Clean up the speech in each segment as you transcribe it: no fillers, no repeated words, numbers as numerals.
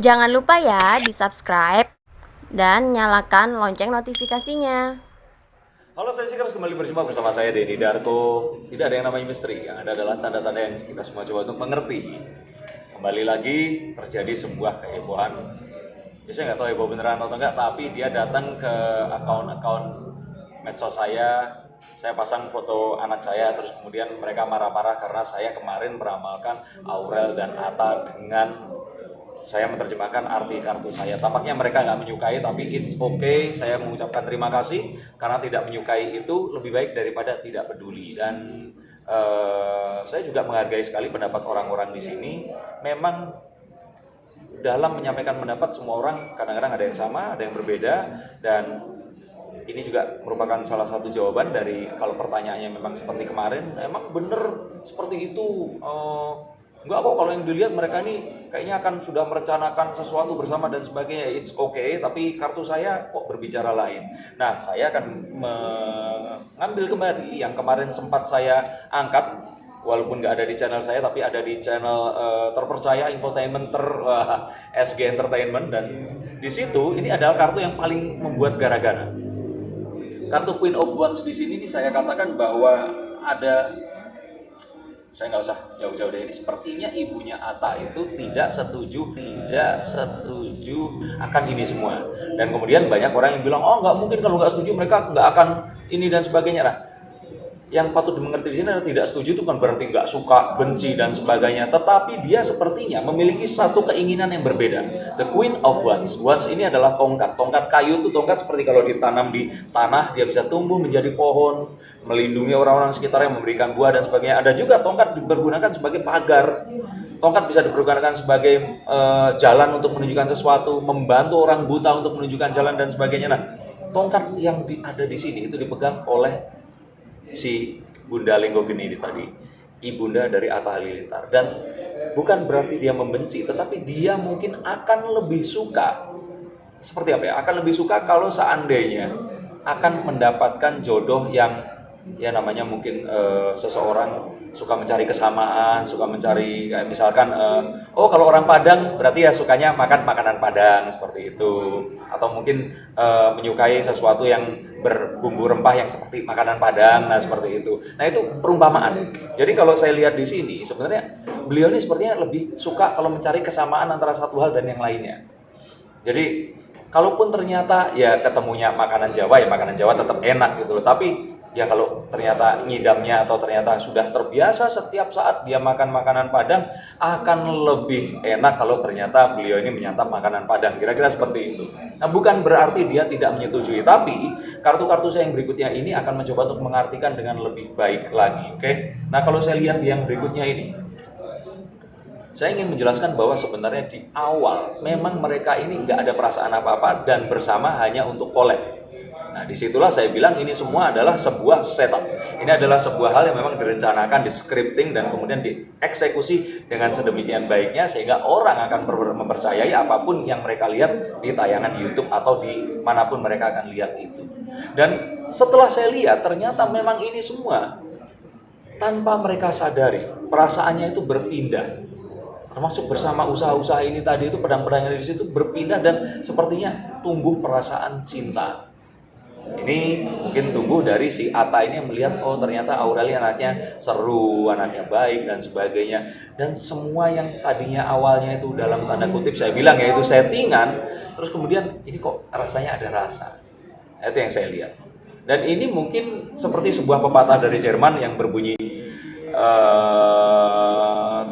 Jangan lupa ya di-subscribe dan nyalakan lonceng notifikasinya. Halo, saya Sikers, kembali berjumpa bersama saya Denny Darko. Tidak ada yang namanya misteri, yang ada adalah tanda-tanda yang kita semua coba untuk mengerti. Kembali lagi terjadi sebuah kehebohan. Biasanya nggak tahu heboh beneran atau enggak, tapi dia datang ke akun-akun medsos saya. Saya pasang foto anak saya, terus kemudian mereka marah-marah karena saya kemarin meramalkan Aurel dan Atta dengan saya menerjemahkan arti kartu saya. Tampaknya mereka nggak menyukai, tapi it's okay. Saya mengucapkan terima kasih karena tidak menyukai itu lebih baik daripada tidak peduli. Dan saya juga menghargai sekali pendapat orang-orang di sini. Memang dalam menyampaikan pendapat semua orang kadang-kadang ada yang sama, ada yang berbeda, dan ini juga merupakan salah satu jawaban dari kalau pertanyaannya memang seperti kemarin, emang bener seperti itu. Enggak kok, kalau yang dilihat mereka ini kayaknya akan sudah merencanakan sesuatu bersama dan sebagainya. It's okay, tapi kartu saya kok berbicara lain. Nah, saya akan mengambil kembali yang kemarin sempat saya angkat, walaupun nggak ada di channel saya tapi ada di channel terpercaya infotainment SG Entertainment, dan di situ ini adalah kartu yang paling membuat gara-gara. Kartu Queen of Wands di sini nih saya katakan bahwa ada, saya nggak usah jauh-jauh dari ini, sepertinya ibunya Atta itu tidak setuju akan ini semua. Dan kemudian banyak orang yang bilang, oh nggak mungkin, kalau nggak setuju mereka nggak akan ini dan sebagainya. Nah, yang patut dimengerti di sini adalah tidak setuju itu kan berarti nggak suka, benci dan sebagainya, tetapi dia sepertinya memiliki satu keinginan yang berbeda. The Queen of Wands. Wands ini adalah tongkat kayu. Itu tongkat seperti kalau ditanam di tanah dia bisa tumbuh menjadi pohon, melindungi orang-orang sekitar yang memberikan buah dan sebagainya. Ada juga tongkat dipergunakan sebagai pagar. Tongkat bisa dipergunakan sebagai jalan untuk menunjukkan sesuatu, membantu orang buta untuk menunjukkan jalan dan sebagainya. Nah, tongkat yang ada di sini itu dipegang oleh si Bunda Lenggogeni ini tadi, ibunda dari Atta Halilintar. Dan bukan berarti dia membenci, tetapi dia mungkin akan lebih suka, seperti apa ya, akan lebih suka kalau seandainya akan mendapatkan jodoh yang ya namanya mungkin seseorang suka mencari kesamaan, suka mencari kayak misalkan oh kalau orang Padang berarti ya sukanya makan makanan Padang seperti itu, atau mungkin menyukai sesuatu yang berbumbu rempah yang seperti makanan Padang, nah seperti itu. Nah itu perumpamaan. Jadi kalau saya lihat di sini sebenarnya beliau ini sepertinya lebih suka kalau mencari kesamaan antara satu hal dan yang lainnya. Jadi kalaupun ternyata ya ketemunya makanan Jawa, ya makanan Jawa tetap enak gitu loh. Tapi ya kalau ternyata ngidamnya atau ternyata sudah terbiasa setiap saat dia makan makanan Padang, akan lebih enak kalau ternyata beliau ini menyantap makanan Padang. Kira-kira seperti itu. Nah, bukan berarti dia tidak menyetujui, tapi kartu-kartu saya yang berikutnya ini akan mencoba untuk mengartikan dengan lebih baik lagi. Oke. Nah, kalau saya lihat yang berikutnya ini, saya ingin menjelaskan bahwa sebenarnya di awal memang mereka ini nggak ada perasaan apa-apa dan bersama hanya untuk collab. Nah, disitulah saya bilang ini semua adalah sebuah setup. Ini adalah sebuah hal yang memang direncanakan, di scripting dan kemudian dieksekusi dengan sedemikian baiknya sehingga orang akan mempercayai apapun yang mereka lihat di tayangan YouTube atau di manapun mereka akan lihat itu. Dan setelah saya lihat ternyata memang ini semua tanpa mereka sadari perasaannya itu berpindah, termasuk bersama usaha-usaha ini tadi itu, pedang-pedang yang di situ berpindah dan sepertinya tumbuh perasaan cinta. Ini mungkin tumbuh dari si Atta ini yang melihat, oh ternyata Aureli anaknya seru, anaknya baik dan sebagainya. Dan semua yang tadinya awalnya itu dalam tanda kutip saya bilang ya itu settingan, terus kemudian ini kok rasanya ada rasa. Nah, itu yang saya lihat. Dan ini mungkin seperti sebuah pepatah dari Jerman yang berbunyi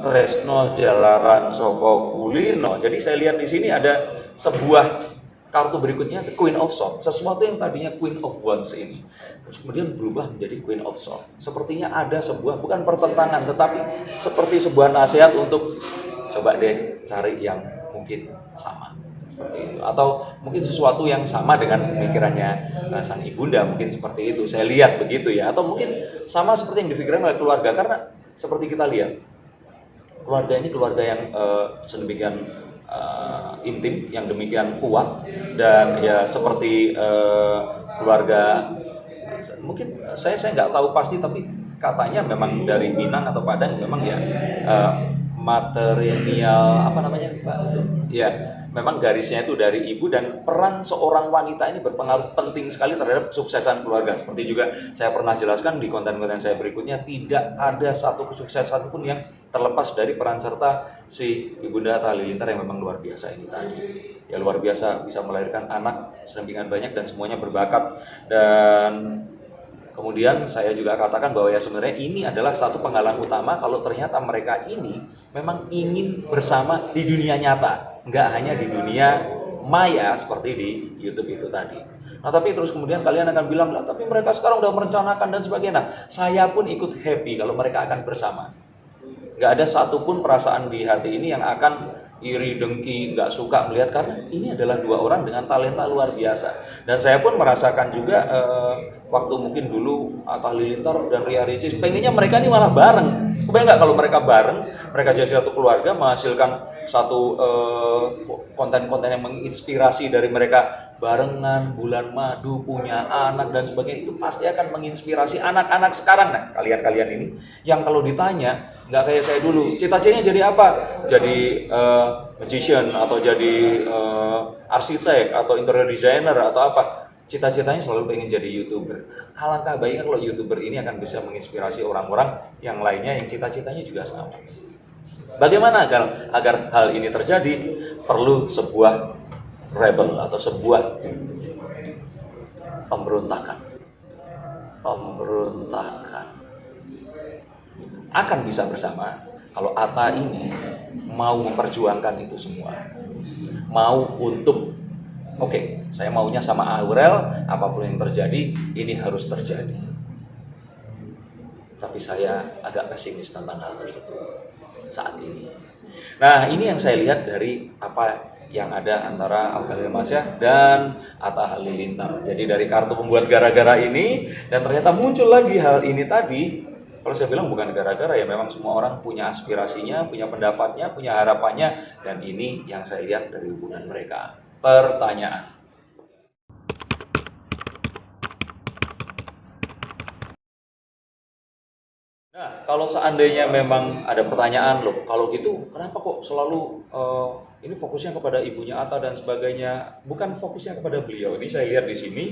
Tresno Jalaran Soko Kulino. Jadi saya lihat di sini ada sebuah kartu berikutnya, The Queen of Swords. Sesuatu yang tadinya Queen of Wands ini terus kemudian berubah menjadi Queen of Swords. Sepertinya ada sebuah, bukan pertentangan, tetapi seperti sebuah nasihat untuk coba deh cari yang mungkin sama seperti itu, atau mungkin sesuatu yang sama dengan pemikirannya sang ibunda, mungkin seperti itu. Saya lihat begitu ya, atau mungkin sama seperti yang difikirkan oleh keluarga, karena seperti kita lihat keluarga ini keluarga yang sedemikian intim, yang demikian kuat, dan ya seperti keluarga mungkin saya nggak tahu pasti, tapi katanya memang dari Minang atau Padang memang ya matrilineal apa namanya Pak itu ya, memang garisnya itu dari ibu, dan peran seorang wanita ini berpengaruh penting sekali terhadap kesuksesan keluarga. Seperti juga saya pernah jelaskan di konten-konten saya berikutnya, tidak ada satu kesuksesan pun yang terlepas dari peran serta si Ibunda Atta Halilintar yang memang luar biasa ini tadi. Ya luar biasa, bisa melahirkan anak sedemikian banyak dan semuanya berbakat. Dan kemudian saya juga katakan bahwa ya sebenarnya ini adalah satu penghalang utama kalau ternyata mereka ini memang ingin bersama di dunia nyata, nggak hanya di dunia maya seperti di YouTube itu tadi. Nah tapi terus kemudian kalian akan bilang, lah tapi mereka sekarang udah merencanakan dan sebagainya. Nah, saya pun ikut happy kalau mereka akan bersama. Nggak ada satupun perasaan di hati ini yang akan iri, dengki, nggak suka melihat, karena ini adalah dua orang dengan talenta luar biasa. Dan saya pun merasakan juga waktu mungkin dulu Atta Halilintar dan Ria Ricis, pengennya mereka ini malah bareng. Kebayang nggak kalau mereka bareng, mereka jadi satu keluarga, menghasilkan satu konten-konten yang menginspirasi dari mereka barengan, bulan madu, punya anak dan sebagainya. Itu pasti akan menginspirasi anak-anak sekarang. Nah, kalian-kalian ini yang kalau ditanya, nggak kayak saya dulu, cita-citanya jadi apa? Jadi magician atau jadi arsitek atau interior designer atau apa? Cita-citanya selalu pengen jadi YouTuber. Alangkah baiknya kalau YouTuber ini akan bisa menginspirasi orang-orang yang lainnya yang cita-citanya juga sama. Bagaimana agar hal ini terjadi? Perlu sebuah rebel atau sebuah pemberontakan. Akan bisa bersama kalau Atta ini mau memperjuangkan itu semua. Mau untuk oke, saya maunya sama Aurel, apapun yang terjadi, ini harus terjadi. Tapi saya agak pesimis tentang hal tersebut saat ini. Nah, ini yang saya lihat dari apa yang ada antara Aurel Hermansyah dan Atta Halilintar. Jadi dari kartu pembuat gara-gara ini, dan ternyata muncul lagi hal ini tadi. Kalau saya bilang bukan gara-gara, ya memang semua orang punya aspirasinya, punya pendapatnya, punya harapannya, dan ini yang saya lihat dari hubungan mereka. Pertanyaan. Nah, kalau seandainya memang ada pertanyaan, loh, kalau gitu kenapa kok selalu ini fokusnya kepada ibunya Atta dan sebagainya, bukan fokusnya kepada beliau. Ini saya lihat di sini,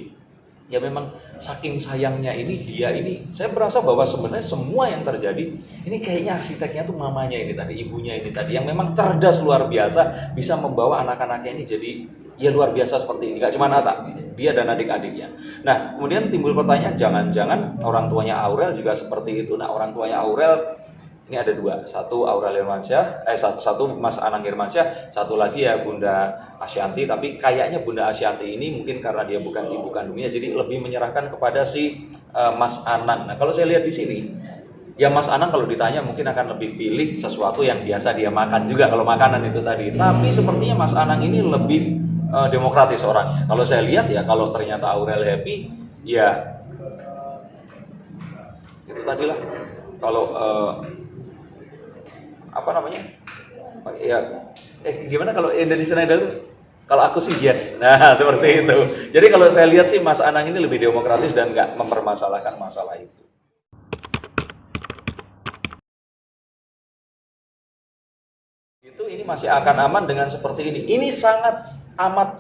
ya memang saking sayangnya ini dia ini, saya merasa bahwa sebenarnya semua yang terjadi ini kayaknya arsiteknya tuh mamanya ini tadi, ibunya ini tadi, yang memang cerdas luar biasa, bisa membawa anak-anaknya ini jadi ya luar biasa seperti ini. Gak cuma Atta, dia dan adik-adiknya. Nah, kemudian timbul pertanyaan, jangan-jangan orang tuanya Aurel juga seperti itu. Nah, orang tuanya Aurel ini ada dua, satu Aurel Hermansyah, satu Mas Anang Hermansyah, satu lagi ya Bunda Asyanti. Tapi kayaknya Bunda Asyanti ini mungkin karena dia bukan ibu kandungnya, jadi lebih menyerahkan kepada si Mas Anang. Nah, kalau saya lihat di sini, ya Mas Anang kalau ditanya mungkin akan lebih pilih sesuatu yang biasa dia makan juga kalau makanan itu tadi. Tapi sepertinya Mas Anang ini lebih demokratis orangnya. Kalau saya lihat ya, kalau ternyata Aurel happy, ya itu tadilah. Kalau apa namanya? Ya gimana kalau Indonesian Idol? Kalau aku sih yes. Nah, seperti itu. Jadi kalau saya lihat sih Mas Anang ini lebih demokratis dan nggak mempermasalahkan masalah itu. Ini masih akan aman dengan seperti ini. Ini sangat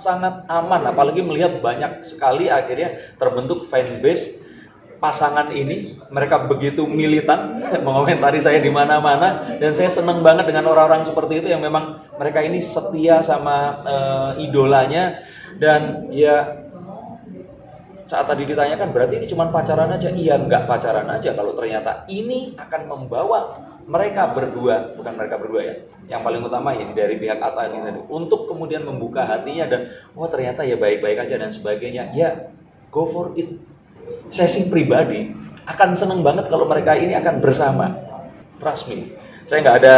sangat aman, apalagi melihat banyak sekali akhirnya terbentuk fanbase pasangan ini. Mereka begitu militan mengomentari saya di mana-mana, dan saya senang banget dengan orang-orang seperti itu yang memang mereka ini setia sama idolanya. Dan ya saat tadi ditanyakan, berarti ini cuma pacaran aja? Iya, nggak pacaran aja kalau ternyata ini akan membawa mereka berdua, bukan mereka berdua ya, yang paling utama ya dari pihak Atta ini tadi, untuk kemudian membuka hatinya dan ternyata ya baik-baik aja dan sebagainya. Ya go for it. Saya sih pribadi akan seneng banget kalau mereka ini akan bersama. Trust me. Saya nggak ada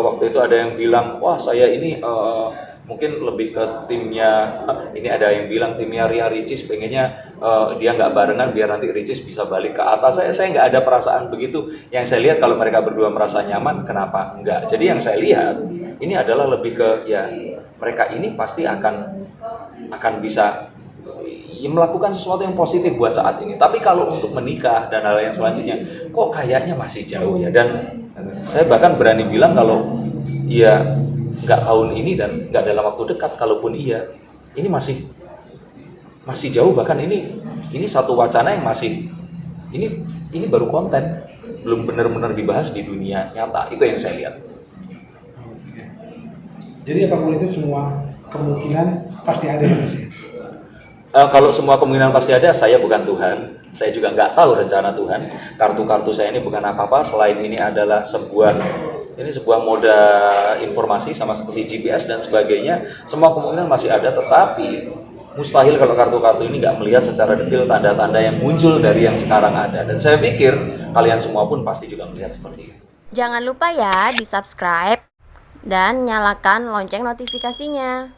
waktu itu ada yang bilang, wah saya ini mungkin lebih ke timnya, ini ada yang bilang timnya Ria Ricis pengennya dia nggak barengan biar nanti Ricis bisa balik ke atas. Saya nggak ada perasaan begitu. Yang saya lihat kalau mereka berdua merasa nyaman, kenapa enggak? Jadi yang saya lihat ini adalah lebih ke ya mereka ini pasti akan bisa melakukan sesuatu yang positif buat saat ini. Tapi kalau untuk menikah dan hal yang selanjutnya, kok kayaknya masih jauh ya. Dan saya bahkan berani bilang kalau ya nggak tahun ini dan nggak dalam waktu dekat. Kalaupun iya, ini masih jauh, bahkan ini satu wacana yang masih ini baru konten, belum benar-benar dibahas di dunia nyata. Itu yang saya lihat. Oke. Jadi apapun itu semua kemungkinan pasti ada ya Mas ya? Kalau semua kemungkinan pasti ada, saya bukan Tuhan. Saya juga nggak tahu rencana Tuhan. Kartu-kartu saya ini bukan apa-apa selain ini adalah sebuah moda informasi sama seperti GPS dan sebagainya. Semua kemungkinan masih ada, tetapi mustahil kalau kartu-kartu ini nggak melihat secara detail tanda-tanda yang muncul dari yang sekarang ada. Dan saya pikir kalian semua pun pasti juga melihat seperti itu. Jangan lupa ya di subscribe dan nyalakan lonceng notifikasinya.